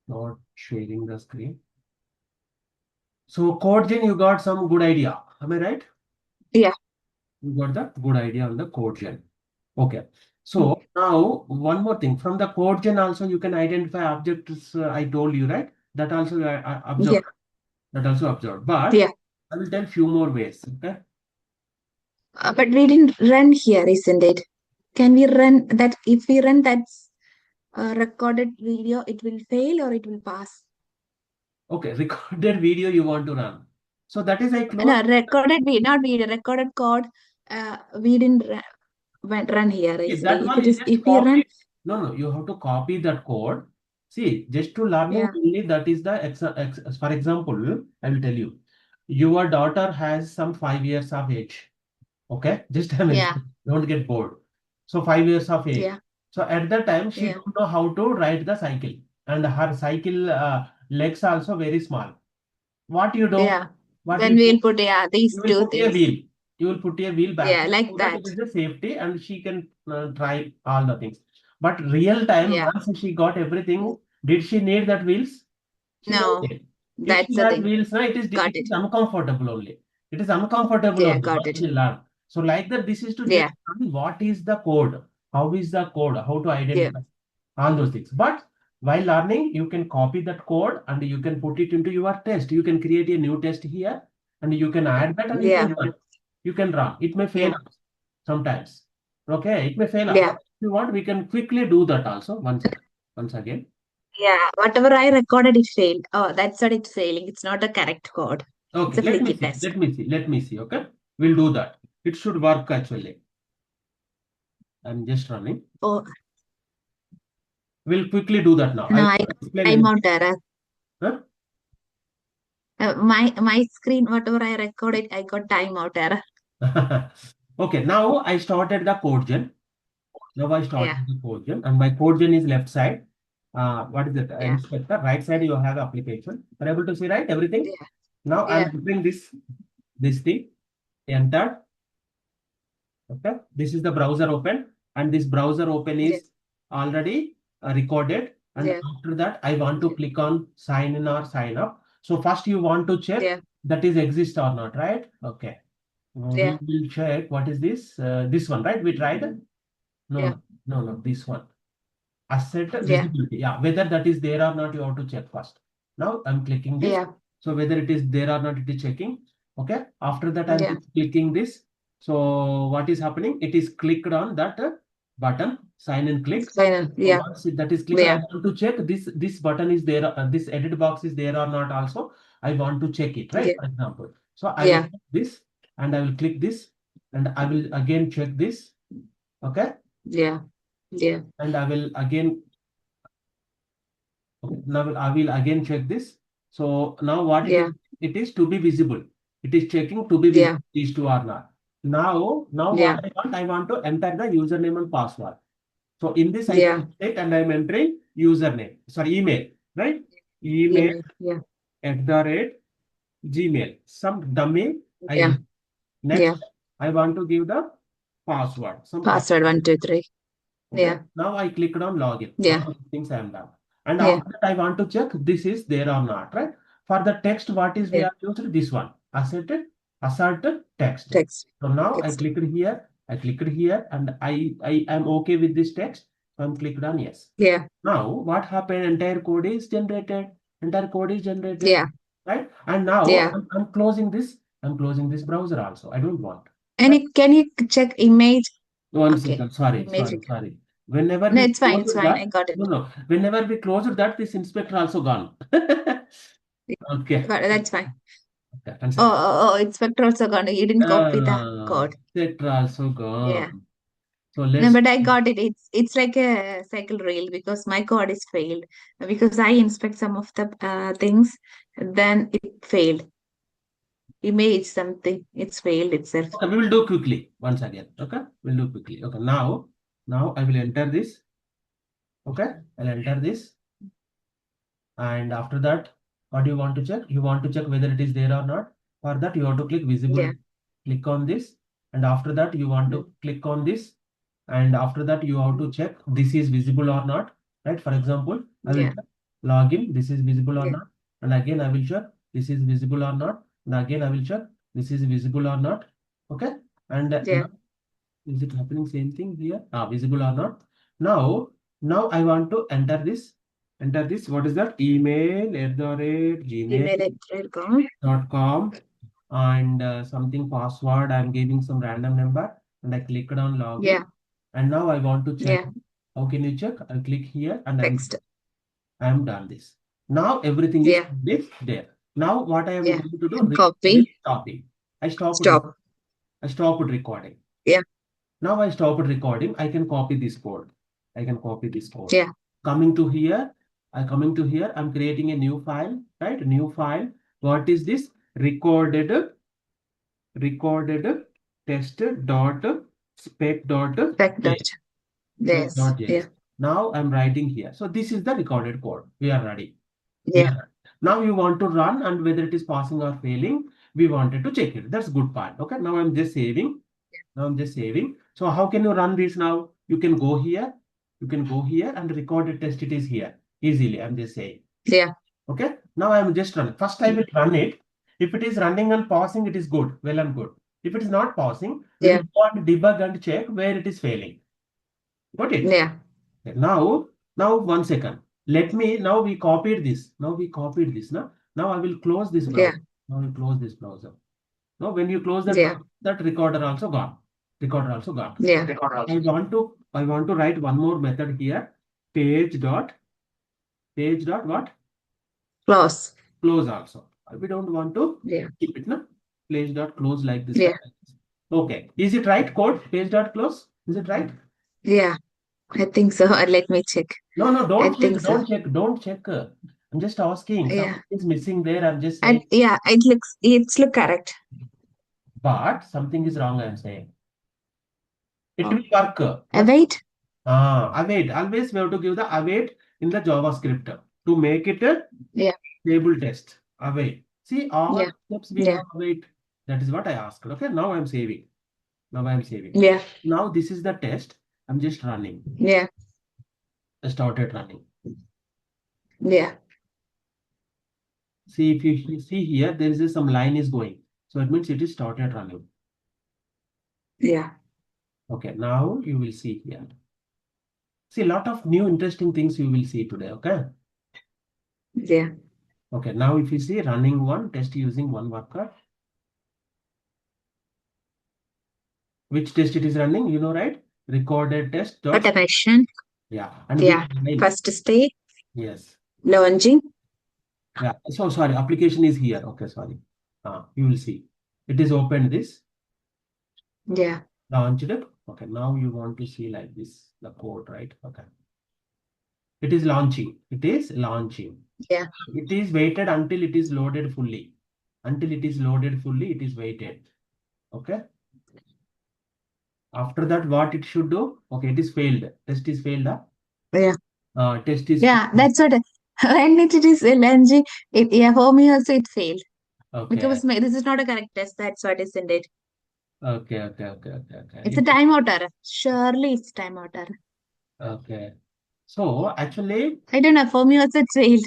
Not sharing the screen. So code gen, you got some good idea. Am I right? Yeah. You got the good idea on the code gen. Okay. So Mm. now one more thing. From the code gen also you can identify objects. I told you, right? That also I observed. Yeah. That also observed. But Yeah. I will tell few more ways. Okay. But we didn't run here, isn't it? Can we run that? If we run that recorded video, it will fail or it will pass? Okay. Recorded video you want to run. So that is I close. No, recorded video, not video, recorded code. We didn't run here, See, isn't it? that If one it is is, just if we run, copy. No, no, you have to copy that code. See, just to learning yeah, only that is the for example, I will tell you. Your daughter has some 5 years of age. Okay, just I yeah, mentioned, don't get bored. So 5 years of age. yeah, So at that time, she yeah, don't know how to ride the cycle, and her cycle legs also very small. What you do? yeah. What Then you do? we'll put, yeah, these You will two put a things. wheel. You will put a wheel Yeah, backside like so that that. it is a safety and she can try all the things. But real time, Yeah. once she got everything, Mm. did she need that wheels? She don't No, need. If that's she the has thing. wheels, now Got it it. is uncomfortable only. It is uncomfortable Yeah, only. got What it. she learn. So like that, this is to just Yeah, learn what is the code, how is the code, how to yeah, identify all those things. But while learning, you can copy that code and you can put it into your test. You can create a new test here and you can add that and you can yeah, run. You can run. It may fail yeah, sometimes. Okay, it may fail. But yeah. if you want, we can quickly do that also once again. Yeah, whatever I recorded, it failed. Oh, that's what it's failing. It's not a correct code. It's Okay, a let me flaky see. test. Let me see. Let me see. Okay, we'll do that. It should work actually. I'm just running. Oh, We'll quickly do that now. no, I'll I explain everything. timeout error. Huh? My screen, whatever I recorded, I got timeout error. Okay, now I started the code gen. Now I Yeah, started the code gen, and my code gen is left side. What is it? yeah, Inspector. Right side you have application. Are able to see right everything? yeah, Now I'm yeah, entering this thing. Enter. Okay, this is the browser open, and this browser open yeah, is already recorded. And yeah, after that, I want to yeah, click on sign in or sign up. So first you want to check yeah, that is exist or not, right? Okay. We yeah, will check what is this. This one, right? We tried. No, yeah, no, no, no. This one. Asset yeah, visibility. Yeah, whether that is there or not, you have to check first. Now I'm clicking this. yeah, So whether it is there or not, it is checking. Okay. After that, I'm yeah. clicking this. So what is happening? It is clicked on that button, sign and click. Final. So Yeah, once that is clicked, I yeah, want to check this button is there, this edit box is there or not also. I want to check it, right? yeah, For example. So I will yeah, click this and I will click this and I will again check this. Okay. yeah, yeah, And I will again Okay, now I will again check this. So now what it is? yeah, It is to be visible. It is checking to be visible. yeah, These two are not. Now what yeah, I want? I want to enter the username and password. So in this I yeah. can take and I'm entering username. Sorry, email, right? Email Email. Yeah, @ Gmail. Some dummy I yeah, enter. yeah. Next, I want to give the password. Some password. Password 1, 2, 3. Okay. Yeah, Now I clicked on login. All yeah, of the things I am done. And yeah, after that, I want to check this is there or not, right? For the text, what is we yeah. have used? This one. Asserted text. Text. So now I Text. clicked here. I clicked here and I am okay with this text. So I'm clicked on yes. Yeah, Now what happened? Entire code is generated. Entire code is generated. yeah, Right? And now yeah. I'm closing this. I'm closing this browser also. I don't want. And Right? it, can you check image? One Okay, second. Sorry, image. sorry, sorry. Whenever No, we it's fine. close It's fine. I that, got it. no, no. Whenever we close that, this inspector also gone. Okay. That's fine. Okay. One Oh, second. oh, oh, inspector also got it. You didn't copy the code. Inspector also Yeah. gone. So No, let's. but I got it. It's like a cycle rail because my code is failed because I inspect some of the things, then it failed. Image something, it's failed itself. Okay, we will do quickly once again. Okay, we'll do quickly. Okay, now I will enter this. Okay, I'll enter this, and after that, what do you want to check? You want to check whether it is there or not. For that, you have to click visible. Yeah. Click on this, and after that, you want Mm. to click on this, and after that, you have to check this is visible or not. right? For example, I will Yeah. check login, this is visible or Yeah. not, and again I will check this is visible or not, and again I will check this is visible or not. Okay, and Yeah. now is it happening same thing here? Visible or not? Now I want to enter this. Enter this. What is that? Email email@gmail.com account. and something password. I'm giving some random number and I clicked on login. Yeah. And now I want to check. Yeah. How can you check? I'll click here and Text. I'm done this. Now everything is Yeah. there. Now what I am Yeah. going to do? And copy. Stopping. I stopped. Stop. I stopped recording. Yeah. Now I stopped recording. I can copy this code. I can copy this code. Yeah. Coming to here. Coming to here. I'm creating a new file. Right? New file. What is this? Recorded test dot spec dot Spec dot. spec Yes. dot Yeah. js. Now I'm writing here. So this is the recorded code. We are ready. Yeah. Now you want to run and whether it is passing or failing, we wanted to check it. That's good part. Okay. Now I'm just saving. Now I'm just saving. So how can you run this now? You can go here. You can go here and record a test. It is here easily. I'm just saying. Yeah. Okay. Now I'm just running. First I will run it. If it is running and pausing, it is good. Well and good. If it is not pausing, we Yeah. will go and debug and check where it is failing. Got it? Yeah. Okay, now 1 second. Now we copied this. Now I will close this Yeah. browser. Now we close this browser. Now when you close that, Yeah. that recorder also gone. Recorder also gone. Yeah. I want to write one more method here. Page dot what? Close. Close also. We don't want to Yeah. keep it, no? Page dot close like this. Yeah. Okay. Is it right code? Page dot close? Is it right? Yeah. I think so. Let me check. No, I don't check, think so. don't check. I'm just asking. Yeah. Something is missing there. I'm just And saying. yeah, it's look correct. But something is wrong, I'm saying. It will Oh. work. But Await. await. Always we have to give the await in the JavaScript to make it a Yeah. stable test. Await. See, all Yeah. steps we Yeah. have await. That is what I asked. Okay, now I'm saving. Yeah. Now this is the test. I'm just running. Yeah. I started running. Yeah. See, if you see here, there is some line is going. So it means it is started running. Yeah. Okay, now you will see here. See, a lot of new interesting things you will see today. Okay. Yeah. Okay, now if you see running one test using one worker, which test it is running, you know, right? Recorded test dot. Automation. Yeah, and Yeah. which line? First stay. Yes. Launching. Yeah. So sorry, application is here. Okay, sorry. You will see. It is opened this, Yeah. launched it. Okay, now you want to see like this, the code, right? Okay. It is launching. It is launching. Yeah. It is waited until it is loaded fully. Until it is loaded fully, it is waited. Okay. After that, what it should do? Okay, it is failed. Test is failed. Yeah. Test is Yeah. That's what. When it is launching, yeah, for me also it failed okay. because this is not a correct test. That's what isn't it? Okay. It's a timeout error. Surely it's timeout error. Okay. So actually, I don't know. For me also it failed.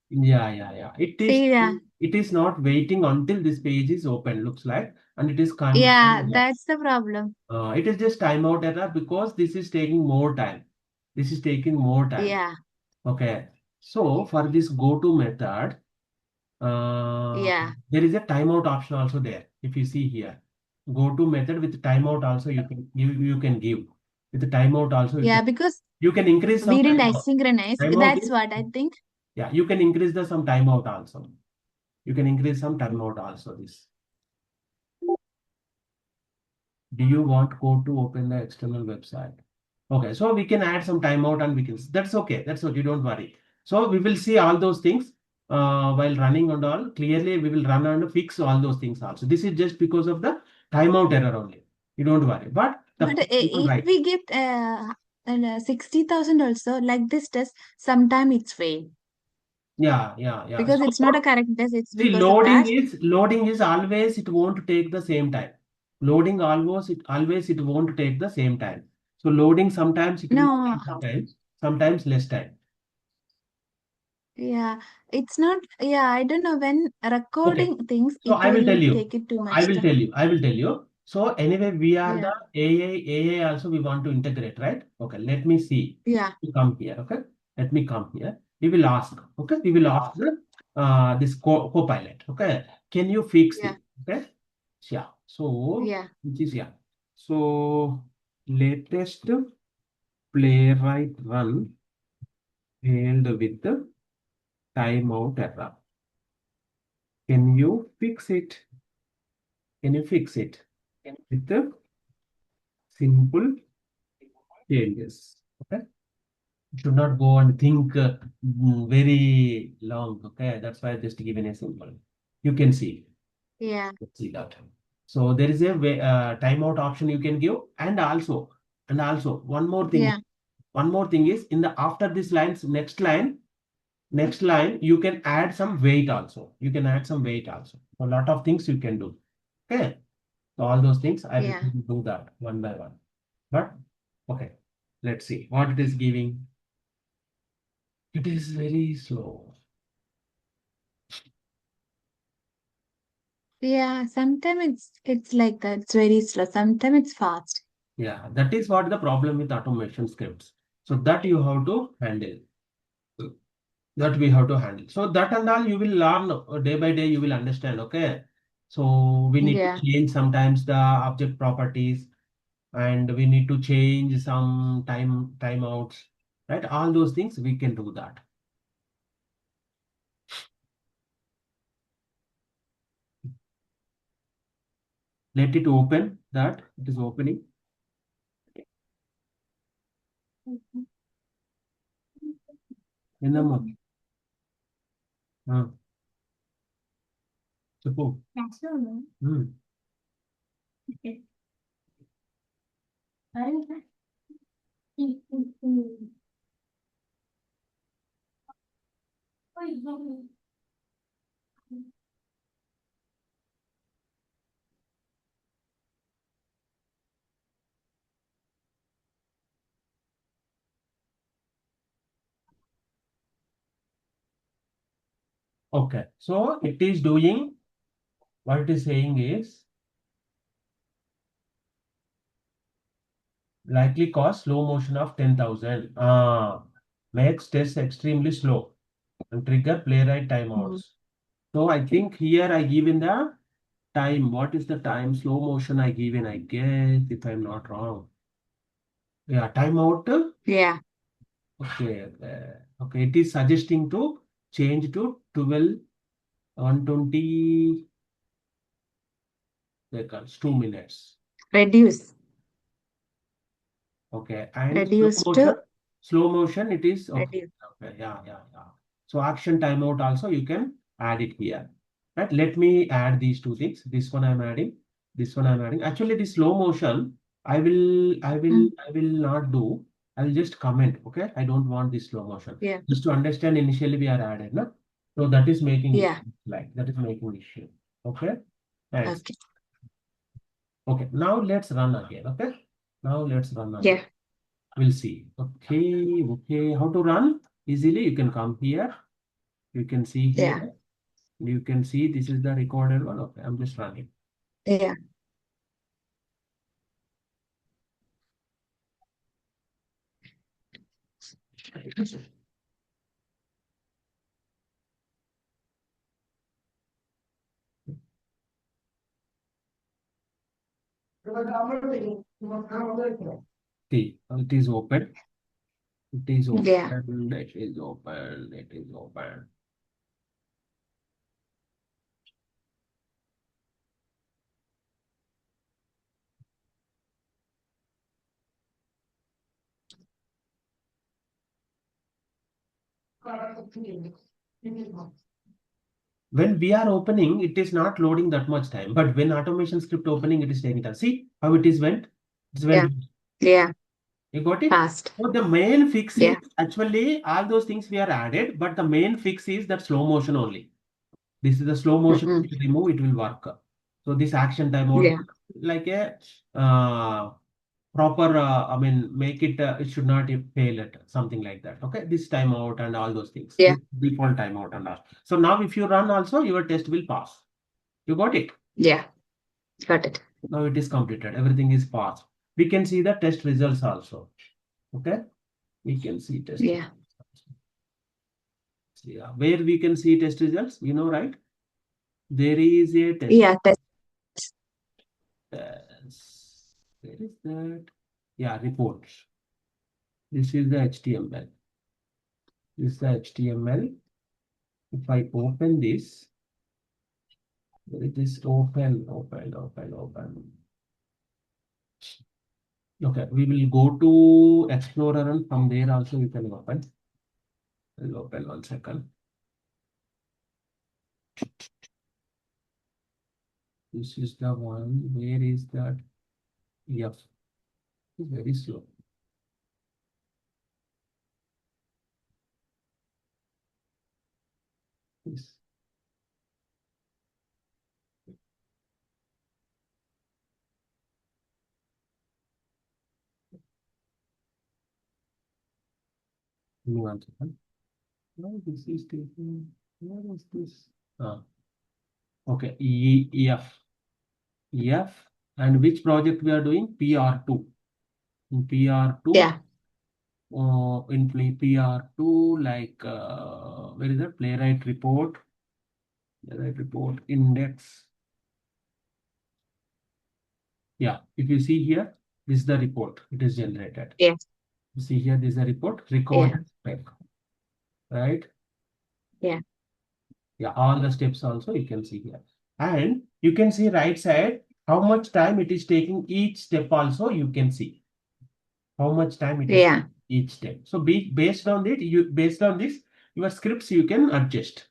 yeah. See, yeah. It is not waiting until this page is open, looks like, and it is coming. Yeah, that's the problem. It is just timeout error because this is taking more time. This is taking more time. Yeah. Okay. So for this go to method, Yeah. there is a timeout option also there. If you see here, go to method with timeout also you can give. With the timeout also Yeah, because you can increase some we didn't timeout. asynchronize. Timeout That's is, what I think. yeah, you can increase the some timeout also. You can increase some timeout also this. Do you want code to open the external website? Okay, so we can add some timeout and we can, that's okay. That's okay, don't worry. So we will see all those things while running and all. Clearly, we will run and fix all those things also. This is just because of the timeout error only. You don't worry. But the But you can if write. we get 60,000 also, like this test, sometime it's fail. Yeah. Because So it's not a correct test. It's see, because of that. loading is always it won't take the same time. Loading always it won't take the same time. So loading sometimes it will No. take some time. sometimes less time. Yeah, it's not, yeah, I don't know when Okay. recording things, So it I will tell will you. take it too I much will tell time. you. I will tell you. So anyway, we are Yeah, the AI also we want to integrate, right? Okay, let me see. yeah, You come here, okay? Let me come here. We will ask, okay? We will ask the this co-pilot, okay? Can you fix yeah, it? Okay? Yeah. So yeah, which is yeah. So latest playwright run failed with the timeout error. Can you fix it? Can you fix it with the simple changes? Okay. You should not go and think very long. Okay. That's why I just given a simple. You can see. yeah, Let's see that. So there is a way, timeout option you can give, and also one more thing. yeah, One more thing is in the after this lines next line you can add some weight also. You can add some weight also. A lot of things you can do. Okay. So all those things I will yeah. do that one by one. But okay, let's see what it is giving. It is very slow. Yeah, sometimes it's like that. It's very slow. Sometimes it's fast. Yeah, that is what the problem with automation scripts. So that you have to handle. That we have to handle. So that and all you will learn day by day. You will understand. Okay. So we need to Yeah, change sometimes the object properties, and we need to change some timeouts. Right. All those things we can do that. Let it open. That it is opening. Enamma. చెప్పు. Hmm. Okay. So it is doing what it is saying is likely cause slow motion of 10,000. Makes test extremely slow and trigger playwright mm, timeouts. So I think here I given the time. What is the time slow motion I given? I guess if I'm not wrong. Yeah, timeout. yeah. Okay. Okay. It is suggesting to change to 12 120 seconds, 2 minutes. Reduce, Okay, and reduce to slow motion, it is okay. reduce. Okay, yeah. So action timeout also you can add it here. Right? Let me add these two things. This one I'm adding. This one I'm adding. Actually, the slow motion, Mm, I will not do. I will just comment. Okay, I don't want this slow motion. yeah, Just to understand, initially we are added, no? So that is making issue. yeah. Like that is making issue. Okay, thanks. Okay. Okay, now let's run again. Okay, now let's run again. Yeah, We'll see. Okay. How to run? Easily, you can come here. You can see yeah, here. You can see this is the recorded one. Okay, I'm just running. yeah. See, it is open. It is Yeah. open. It is open. It is open. When we are opening, it is not loading that much time. But when automation script opening, it is taking time. See how it is went? It Yeah, went. yeah. You got it? Fast. So the main fix is Yeah. actually all those things we are added, but the main fix is that slow motion only. This is the slow motion. Mm-mm. If you remove, it will work. So this action timeout, Yeah. like a uh, proper, make it, it should not fail it, something like that. Okay, this timeout and all those things, Yeah. this default timeout and all. So now if you run also, your test will pass. You got it? Yeah. Got it. Now it is completed. Everything is passed. We can see the test results also. Okay, we can see test Yeah. results also. Yeah, where we can see test results, right? There is a test. Yeah. Test. Where is that? Yeah, reports. This is the HTML. This is the HTML. If I open this, it is open. Okay, we will go to Explorer and from there also we can open. I'll open 1 second. This is the one. Where is that? Yes, it's very slow. Yes. Give me 1 second. No, this is taking. Where is this? Okay, F. F. And which project we are doing? PR2. In PR2, Yeah. in PR2, like, where is that? Playwright report. Playwright report index. Yeah, if you see here, this is the report. It is generated. Yeah. You see here, this is the report. Yeah. Record spec, right? Yeah. Yeah, all the steps also you can see here. And you can see right side, how much time it is taking each step also you can see. How much time it is Yeah. each step. So based on this, your scripts you can adjust.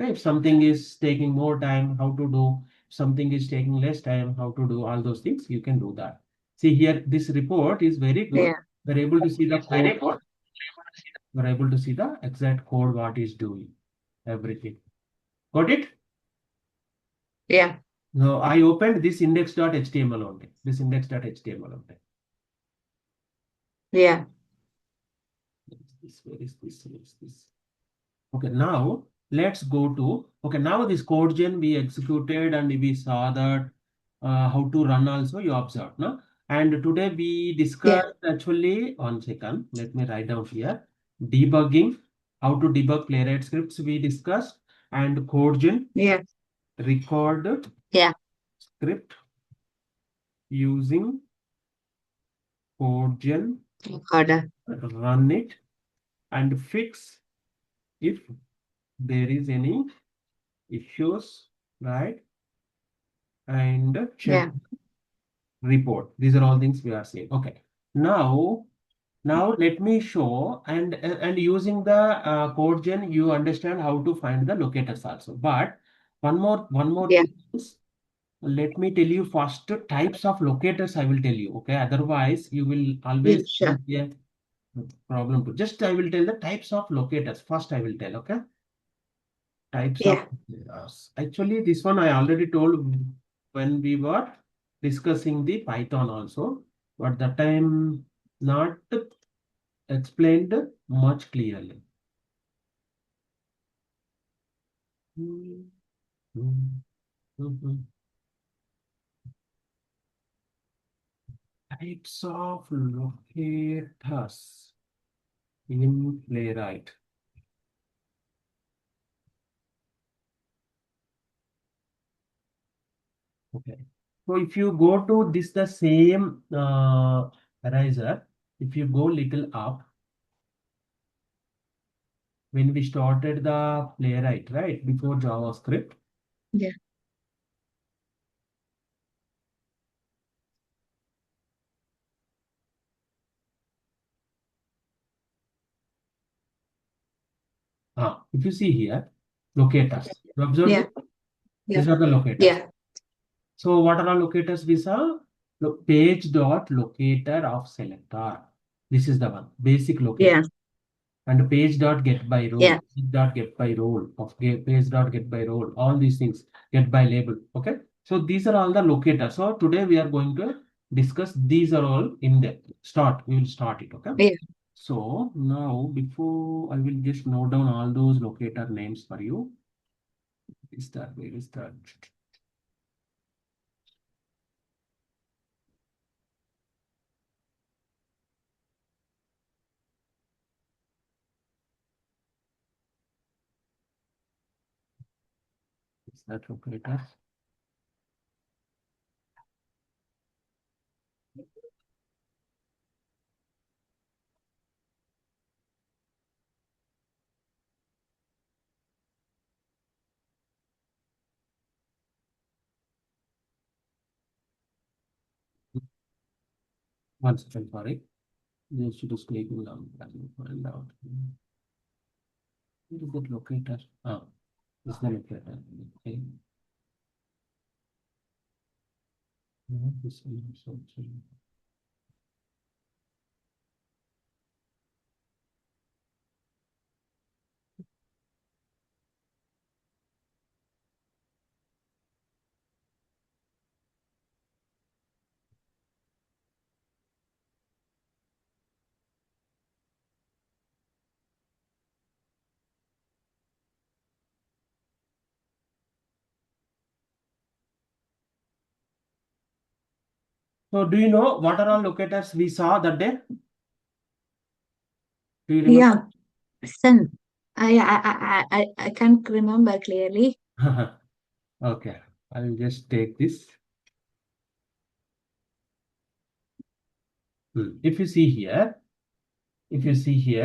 Okay, if something is taking more time, how to do, something is taking less time, how to do, all those things, you can do that. See here, this report is very good. Yeah. We're able to see the code. We're able to see the exact code, what is doing, everything. Got it? Yeah. So I opened this index.html only. This index.html only. Yeah. Where is this? Where is this? Okay, now let's go to, okay, now this code gen we executed and we saw that how to run also you observed, no? And today we Yeah. discussed actually, 1 second, let me write down here, debugging, how to debug Playwright scripts we discussed, and code gen, Yeah. record Yeah. script using code gen, Order. run it and fix if there is any issues, right? And check Yeah. report. These are all things we are seeing. Okay. Now let me show, and using the code gen, you understand how to find the locators also. But one more Yeah. thing is, let me tell you first types of locators I will tell you. Okay. Otherwise, you will Yeah. always Sure. be a problem to. Just I will tell the types of locators. First I will tell, okay? Types of Yeah. actually this one I already told when we were discussing the Python also, but that time not explained much clearly. Hmm, hmm, hmm. Types of locators in Playwright. Okay. So if you go to this the same eraser, if you go little up, when we started the Playwright, right, before JavaScript, Yeah. if you see here, locators, you observe Yeah. this? Yeah. These are the locators. Yeah. So what are our locators we saw? Page dot locator of selector. This is the one, basic locator. Yeah. And page dot get by role, Yeah. page dot get by role, page dot get by role, all these things, get by label. Okay. So these are all the locators. So today we are going to discuss. These are all in depth. We will start it, okay? Yeah. So now, before I will just note down all those locator names for you. Where is that? Is that locator? One second, sorry. This should just take me long. I will find out. Where is that locator? Ah, this is the locator. Okay. This one also. So do you know what are all locators we saw that day? Do you remember? Yeah. Son, I can't remember clearly. Okay, I will just take this. If you see here,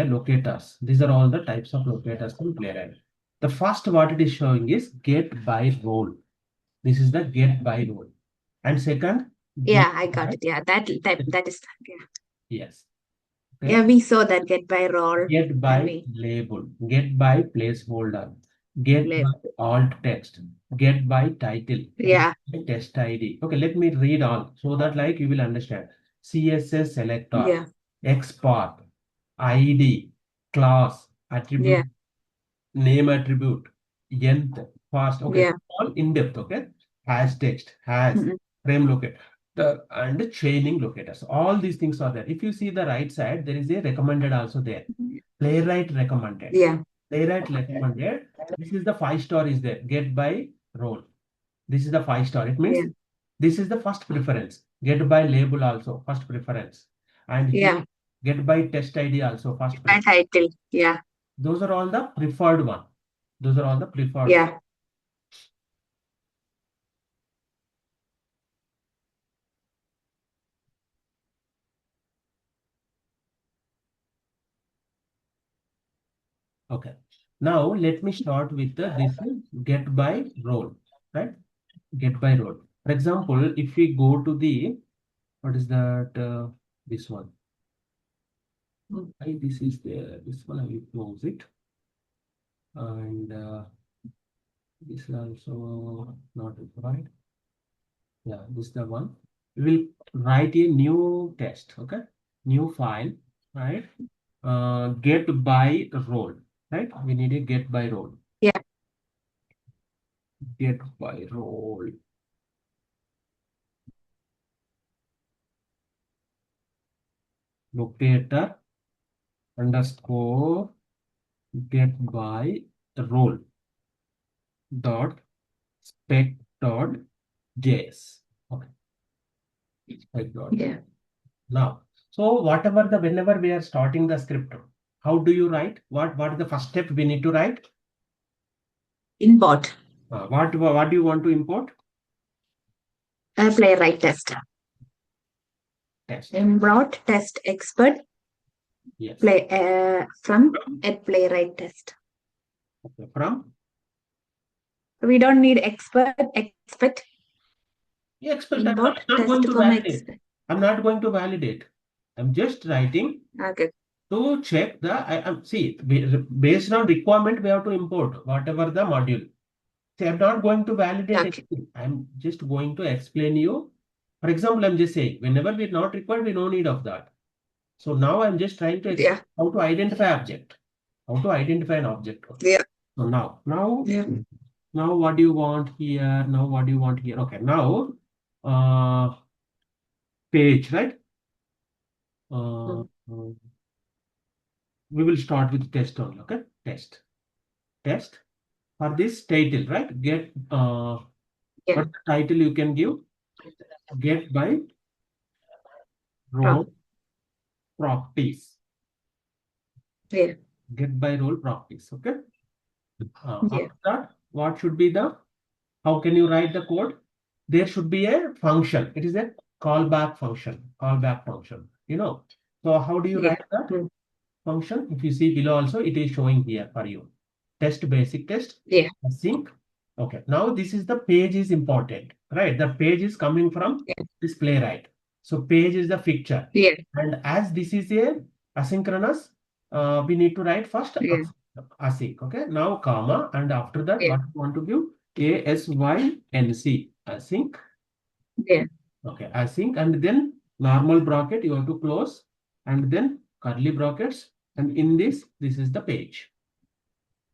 locators, these are all the types of locators in Playwright. The first what it is showing is get by role. This is the get by role. And second, get Yeah, I got by, it. Yeah, that is yeah. yes. Yeah, Okay. we saw that get by roll Get and by we label, get by placeholder, get by live. alt text, get by title, get Yeah, by test ID. Okay, let me read all so that like you will understand. CSS selector, yeah, export, ID, class, yeah, attribute, name attribute, nth, fast. Okay, yeah. all in depth. Okay, has text, has Mm-mm. frame locator, and chaining locators. All these things are there. If you see the right side, there is a recommended also there. Playwright recommended. Yeah, Playwright recommended. This is the 5 star is there. Get by role. This is the 5 star. It means yeah, this is the first preference. Get by label also first preference. And here yeah. get by test ID also first By preference. title. Yeah, Those are all the preferred one. Those are all the preferred one. yeah, Okay. Now let me start with this get by role, right? Get by role. For example, if we go to the what is that? This one. mm, This is there. This one I will close it, and this is also not required. Yeah, this is the one. We will write a new test. Okay, new file. Right. Get by role. Right. We need a get by role. yeah, Get by role. Locator underscore get by role dot spec dot js. Okay, spec dot. yeah. Now, so whenever we are starting the script, how do you write? What is the first step we need to write? Import. What do you want to import? Playwright test. Test. Import test expert Yes. play from at playwright test. Okay. From We don't need expert expect expert. I'm import not going test to from validate. expert. I'm not going to validate. I'm just writing Okay. to check the. See, based on requirement, we have to import whatever the module. See, I'm not going to validate Okay. anything. I'm just going to explain you. For example, I'm just saying, whenever we're not required, we no need of that. So now I'm just trying to explain Yeah. how to identify object, how to identify an object. Yeah. So now, Yeah. now what do you want here? Now what do you want here? Okay, now, uh, page, right? Uh, we will start with test only, okay? Test. For this title, right? Get, Yeah. what title you can give? Get by role properties. Yeah. Get by role properties, okay? Yeah. After that, what should be the, how can you write the code? There should be a function. It is a callback function. So how do you Yeah. write that function? If you see below also, it is showing here for you. Test, basic test, Yeah. async. Okay, now this is the page is important, right? The page is coming from Yeah. this Playwright. So page is the picture. Yeah. And as this is a asynchronous, we need to write first Yeah. async. Okay, now comma, and after that, Yeah. what you want to give? ASYNC, async. Yeah. Okay, async, and then normal bracket you have to close, and then curly brackets, and in this is the page.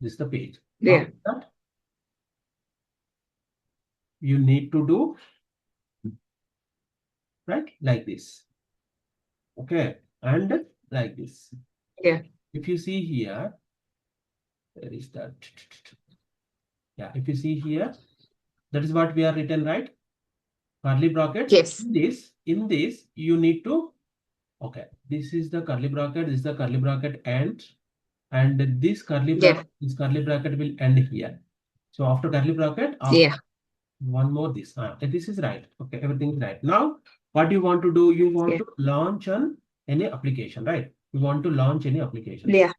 This is the page. Yeah. After that, you need to do right like this. Okay, and like this. Yeah. If you see here, there is that. Yeah, if you see here, that is what we are written, right? Curly brackets. Yes. In this, you need to, okay, this is the curly bracket, this is the curly bracket end, and this curly bracket, Yeah. this curly bracket will end here. So after curly bracket, Yeah. one more this. This is right. Okay, everything is right. Now, what you want to do? You want Yeah. to launch any application, right? You want to launch any application. Yeah.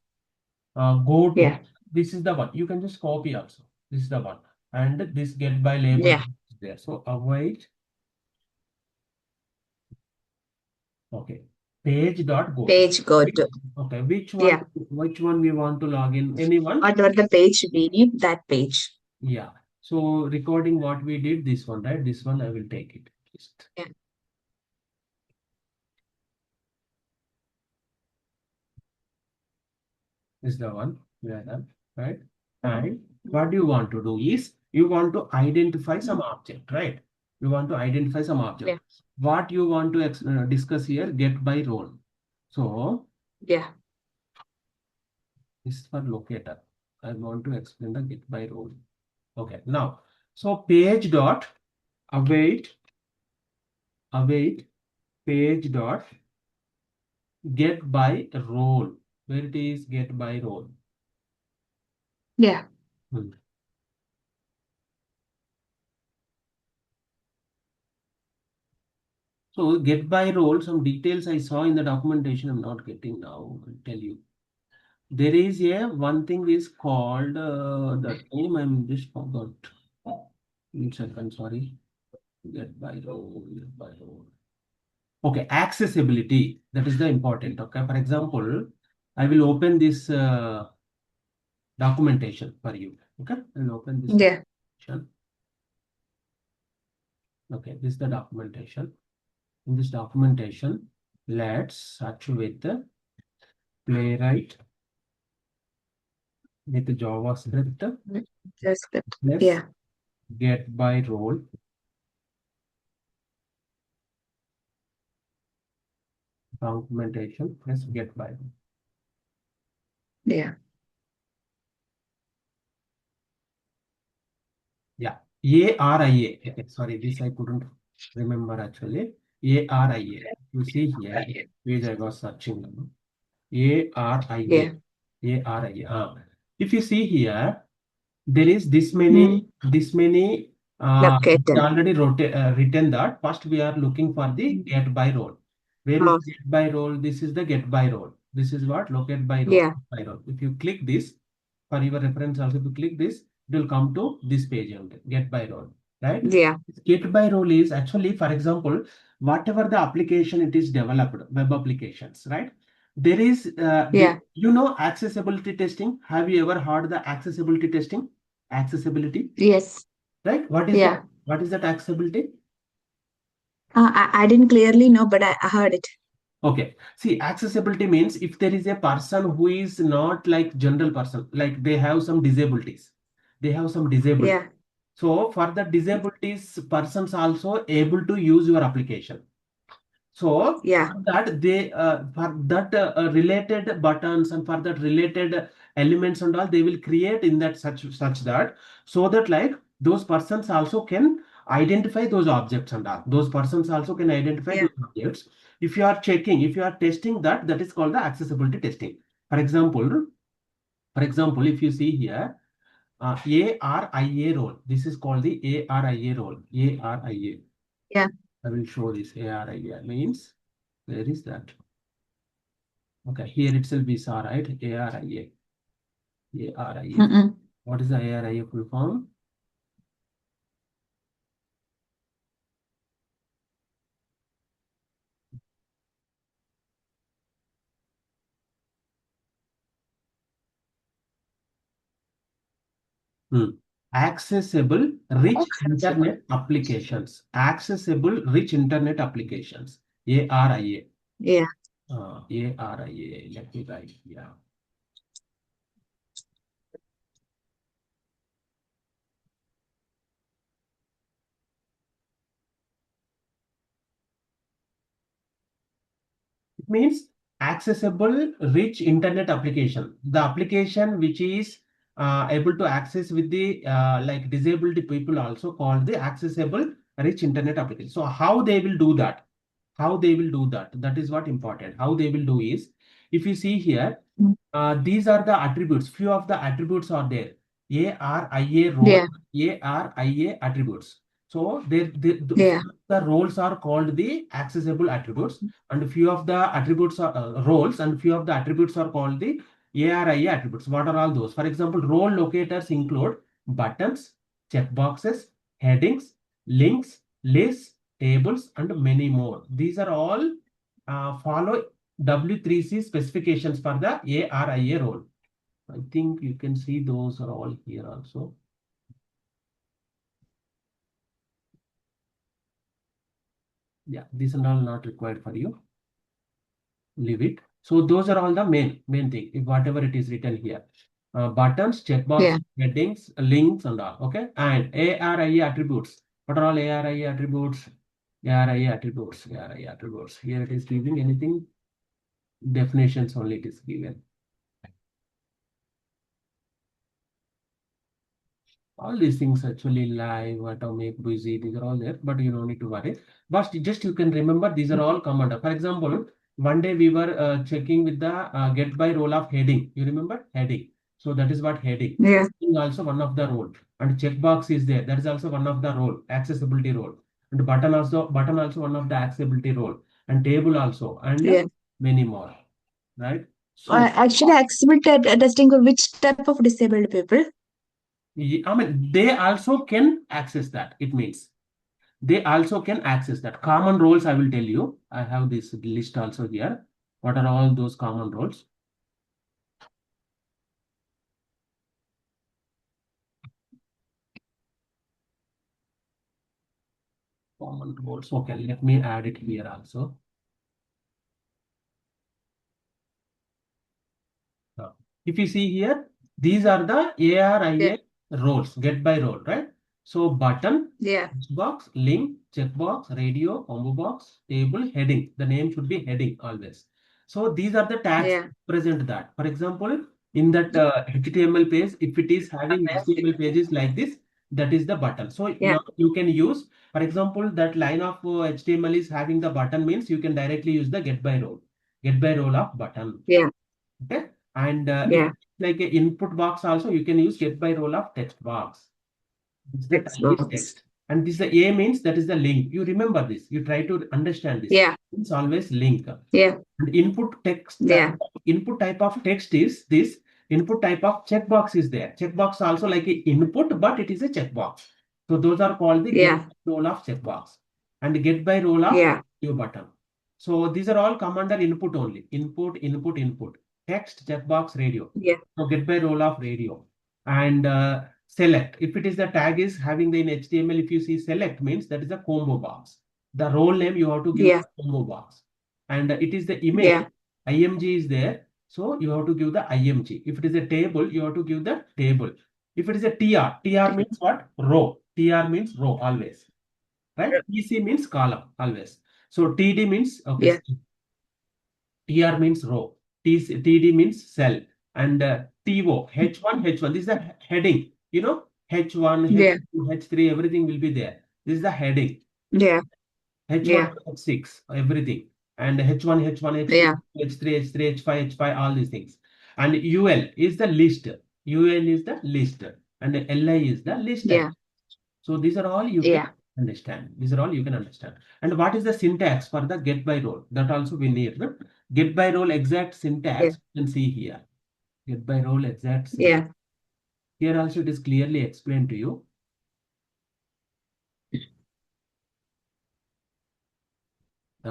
Go to, Yeah. this is the one. You can just copy also. This is the one. And this get by label Yeah. is there. So avoid. Okay. Page.go. Page go to. Okay. Which Yeah. one we want to log in? Anyone? Whatever the page we need, that page. Yeah. So recording what we did, this one, right? This one I will take it. Just. Yeah. This is the one we have, right? And what you want to do is you want to identify some object, right? You want to identify some object. Yeah. What you want to discuss here, get by role. So Yeah. this is for locator. I want to explain the get by role. Okay, now, so page dot await page dot get by role. Where it is get by role. Yeah. So get by role, some details I saw in the documentation I'm not getting now. I'll tell you. There is a one thing is called the name I'm just forgot. 1 second, sorry. Get by role. Okay, accessibility. That is the important. Okay, for example, I will open this documentation for you. Okay, I'll open this Yeah. documentation. Okay, this is the documentation. In this documentation, let's search with the Playwright with JavaScript. Just good. Let's Yeah. get by role. Documentation. Let's get by role. Yeah. Yeah, ARIA. Okay, sorry, this I couldn't remember actually. ARIA. You see here, page I was searching. ARIA. Yeah. ARIA. If you see here, there is this many, Located. already written that first we are looking for the get by role. Where is Oh. get by role? This is the get by role. This is what locate by role. Yeah. By role. If you click this, for your reference also, if you click this, it will come to this page only, get by role, right? Yeah. Get by role is actually, for example, whatever the application it is developed, web applications, right? There is, Yeah. accessibility testing. Have you ever heard the accessibility testing? Accessibility, Yes. right? What is Yeah. that? What is that accessibility? I didn't clearly know, but I heard it. Okay. See, accessibility means if there is a person who is not like general person, like they have some disabilities, Yeah. So for the disabilities, persons also able to use your application. So Yeah. for that they for that related buttons and for that related elements and all, they will create in that such that, so that like those persons also can identify those objects and all. Those persons also can identify Yeah. those objects. If you are checking, if you are testing that, that is called the accessibility testing. For example, if you see here, ARIA role. This is called the ARIA role. ARIA. Yeah. I will show this. ARIA means, where is that? Okay, here itself we saw, right? ARIA. ARIA. Mm-mm. What is the ARIA full form? Accessible rich internet applications. Accessible rich internet applications. ARIA. Yeah. ARIA. Let me write. Yeah. It means accessible rich internet application. The application which is able to access with the like disabled people also called the accessible rich internet application. So how they will do that? How they will do that? That is what important. How they will do is, if you see here, Mm. these are the attributes. Few of the attributes are there. ARIA role, Yeah. ARIA attributes. So Yeah. the roles are called the accessible attributes, and few of the attributes are roles, and few of the attributes are called the ARIA attributes. What are all those? For example, role locators include buttons, checkboxes, headings, links, lists, tables, and many more. These are all follow W3C specifications for the ARIA role. I think you can see those are all here also. Yeah, these are all not required for you. Leave it. So those are all the main thing, if whatever it is written here. Buttons, checkbox, Yeah. headings, links, and all. Okay. And ARIA attributes. What are all ARIA attributes? ARIA attributes. ARIA attributes. Here it is giving anything. Definitions only it is given. All these things actually live, atomic, busy, these are all there, but you don't need to worry. But just you can remember these are all come under. For example, one day we were checking with the get by role of heading. You remember heading? So that is what heading. Yeah. Heading also one of the role. And checkbox is there. That is also one of the role, accessibility role. And button also one of the accessibility role. And table also, and Yeah. many more. Right? So Actually, accessibility testing for which type of disabled people? I mean, they also can access that. It means they also can access that. Common roles, I will tell you. I have this list also here. What are all those common roles? Common roles. Okay, let me add it here also. If you see here, these are the ARIA roles, get by role, right? So button, Yeah. box, link, checkbox, radio, combo box, table, heading. The name should be heading always. So these are the tags Yeah. present that. For example, in that HTML page, if it is having HTML pages like this, that is the button. So Yeah. now you can use, for example, that line of HTML is having the button means you can directly use the get by role of button. Yeah. Okay. And if Yeah. like a input box also, you can use get by role of text box. It's the Text type is box. text. And this the A means that is the link. You remember this. You try to understand this. Yeah. It's always link. Yeah. And input text Yeah. input type of text is this. Input type of checkbox is there. Checkbox also like a input, but it is a checkbox. So those are called the get Yeah. by role of checkbox and get by role of Yeah. new button. So these are all come under input only. Input, input, input. Text, checkbox, radio. Yeah. So get by role of radio. And select. If it is the tag is having the in HTML, if you see select means that is a combo box. The role name you have to give Yeah. the combo box. And it is the image. Yeah. IMG is there. So you have to give the IMG. If it is a table, you have to give the table. If it is a TR, TR means what? Row. TR means row always. Right? PC means column always. So TD means, okay, Yeah. TR means row, TD means cell, and TO, H1, this is the heading. H1, Yeah. H2, H3, everything will be there. This is the heading. Yeah. H1 Yeah. to H6, everything. And H1, H1, H2, Yeah. H3, H3, H5, H5, all these things. And UL is the list. UL is the list. And LI is the list. Yeah. So these are all you can Yeah. understand. These are all you can understand. And what is the syntax for the get by role? That also we need. No? Get by role exact Yeah. syntax you can see here. Get by role exact syntax. Yeah. Here also it is clearly explained to you.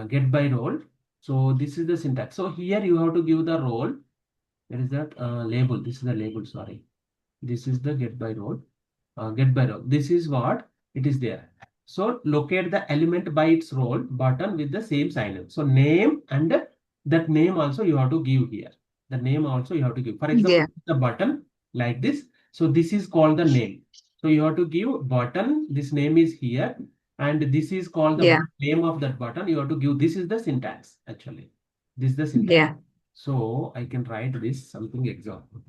Get by role. So this is the syntax. So here you have to give the role. There is that label. This is the label. Sorry. This is the get by role. Get by role. This is what it is there. So locate the element by its role button with the same sign. So name and that name also you have to give here. The name also you have to give. For example, Yeah. the button like this. So this is called the name. So you have to give button. This name is here, and this is called the Yeah. name of that button. You have to give. This is the syntax actually. This is the syntax. Yeah. So I can write this something example.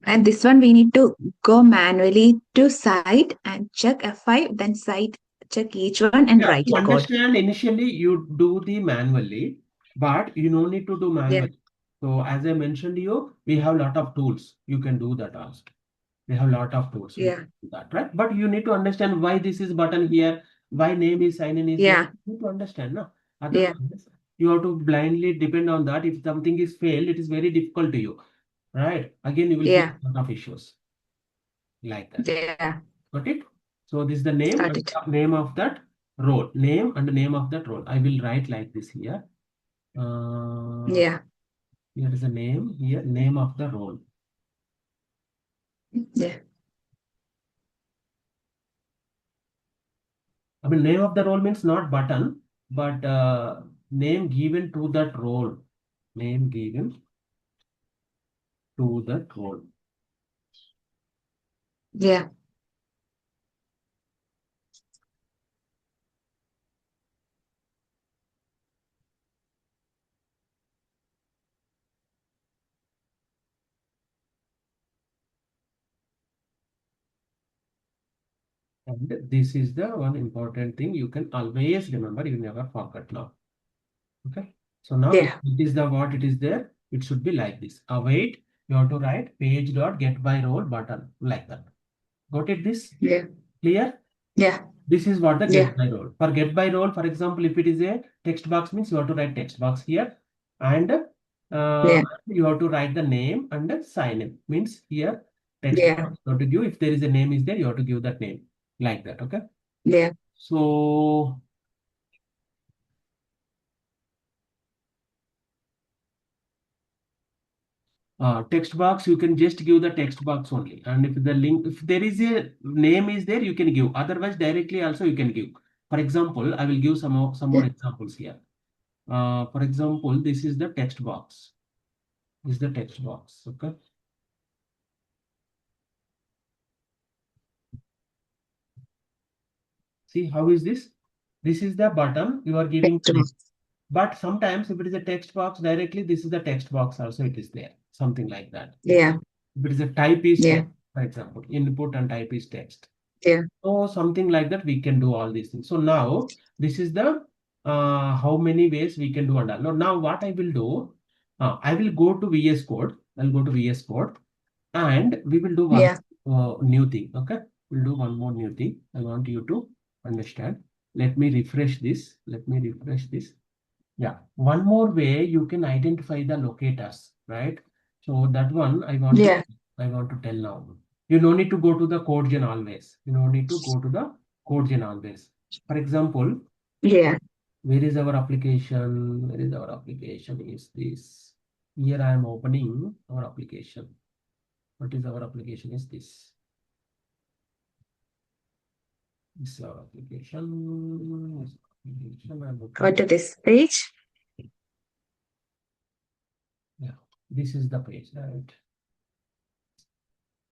And this one we need to go manually to site and check F5, then site check each one and Yeah, write to the code. understand initially you do the manually, but you no need to do Yeah. manually. So as I mentioned you, we have lot of tools. You can do that also. We have lot of tools. We Yeah. can do that, right? But you need to understand why this is button here, why name is sign in is there. Yeah. You need to understand, no? Yeah. Otherwise, you have to blindly depend on that. If something is failed, it is very difficult to you, right? Again, you will face Yeah. a lot of issues like that. Yeah. Got it? So this is the name Got and it. the name of that role. Name and the name of that role. I will write like this here. Uh, Yeah. Here is the name. Here, name of the role. Yeah. I mean, name of the role means not button, but name given to that role. Name given to that role. Yeah. And this is the one important thing you can always remember. You never forget now. Okay. So now Yeah. it is the what it is there. It should be like this. Await. You have to write page dot get by role button like that. Got it? This Yeah. clear? Yeah. This is what the Yeah. get by role. For get by role, for example, if it is a text box means you have to write text box here, and Yeah. you have to write the name and sign in. Means here text Yeah. box you have to give. If there is a name is there, you have to give that name like that. Okay. Yeah. So text box you can just give the text box only, and if the link if there is a name is there you can give, otherwise directly also you can give. For example, I will give some more Yeah. examples here. For example, this is the text box. This is the text box. Okay. See how is this? This is the button you are giving Text the name. box. But sometimes if it is a text box directly, this is the text box also it is there. Something like that. Yeah. If it is a type is Yeah. text, for example, input and type is text. Yeah. So something like that, we can do all these things. So now this is the how many ways we can do and all. Now what I will do, I will go to VS Code. I'll go to VS Code and we will do one Yeah. new thing. Okay, we'll do one more new thing. I want you to understand. Let me refresh this. Let me refresh this. Yeah, one more way you can identify the locators, right? So that one Yeah. I want to tell now. You no need to go to the code gen always. You no need to go to the code gen always. For example, Yeah. where is our application? Where is our application? Is this here? I am opening our application. What is our application? Is this? This is our application. This application I'm Go opening. to this page. Yeah, this is the page, right?